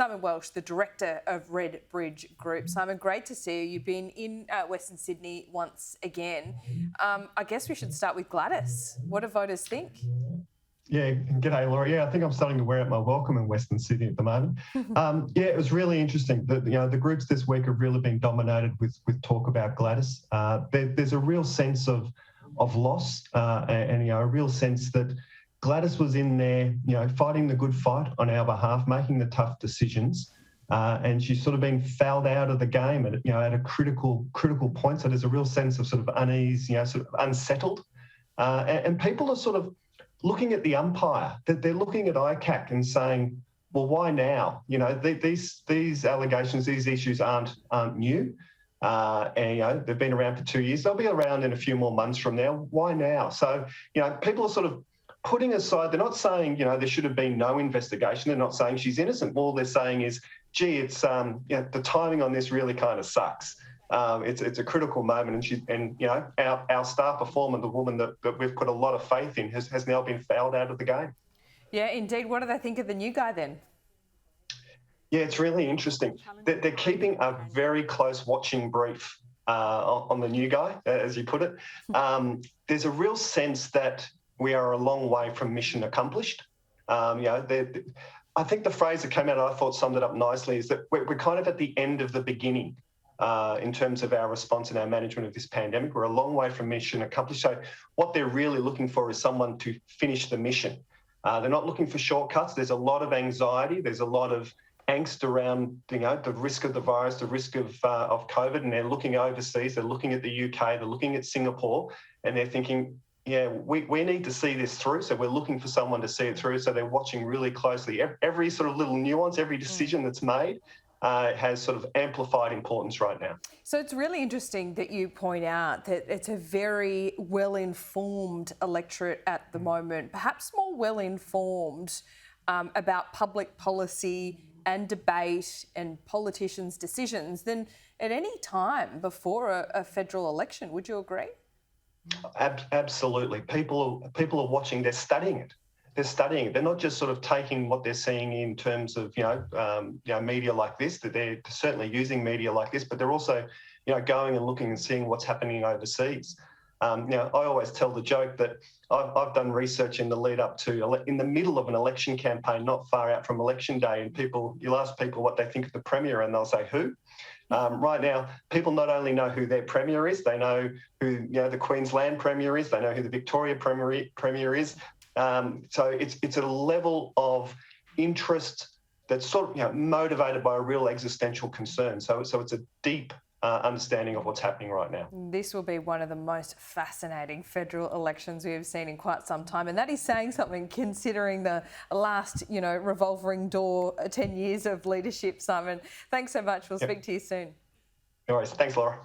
Simon Welsh, the director of Redbridge Group. Simon, great to see you. You've been in Western Sydney once again. I guess we should start with Gladys. What do voters think? Yeah, g'day, Laura. Yeah, I think I'm starting to wear out my welcome in Western Sydney at the moment. Yeah, it was really interesting. The groups this week have really been dominated with talk about Gladys. There's a real sense of loss and a real sense that Gladys was in there, fighting the good fight on our behalf, making the tough decisions, and she's sort of been fouled out of the game at a critical point. So there's a real sense of sort of unease, sort of unsettled, and people are sort of looking at the umpire. That they're looking at ICAC and saying, well, why now? These allegations, these issues aren't new. And they've been around for 2 years. They'll be around in a few more months from now. Why now? So people are sort of putting aside. They're not saying there should have been no investigation. They're not saying she's innocent. All they're saying is, gee, it's the timing on this really kind of sucks. It's a critical moment, and our star performer, the woman that we've put a lot of faith in, has now been fouled out of the game. Yeah, indeed. What do they think of the new guy then? Yeah, it's really interesting. They're keeping a very close watching brief on the new guy, as you put it. There's a real sense that we are a long way from mission accomplished. I think the phrase that came out, I thought summed it up nicely, is that we're kind of at the end of the beginning in terms of our response and our management of this pandemic. We're a long way from mission accomplished. So what they're really looking for is someone to finish the mission. They're not looking for shortcuts. There's a lot of anxiety. There's a lot of angst around the risk of the virus, the risk of COVID, and they're looking overseas. They're looking at the UK. They're looking at Singapore, and they're thinking, yeah, we need to see this through. So we're looking for someone to see it through. So they're watching really closely. Every sort of little nuance, every decision that's made has sort of amplified importance right now. So it's really interesting that you point out that it's a very well-informed electorate at the moment, perhaps more well-informed about public policy and debate and politicians' decisions than at any time before a federal election. Would you agree? Absolutely. People are watching. They're studying it. They're not just sort of taking what they're seeing in terms of media like this. That they're certainly using media like this, but they're also going and looking and seeing what's happening overseas. I always tell the joke that I've done research in the lead up to in the middle of an election campaign, not far out from election day, and you'll ask people what they think of the Premier, and they'll say who. Right now, people not only know who their Premier is, they know who the Queensland Premier is, they know who the Victoria Premier is. So it's a level of interest that's sort of motivated by a real existential concern. So it's a deep understanding of what's happening right now. This will be one of the most fascinating federal elections we have seen in quite some time, and that is saying something considering the last, revolving door 10 years of leadership. Simon, thanks so much. We'll speak to you soon. No worries. Thanks, Laura.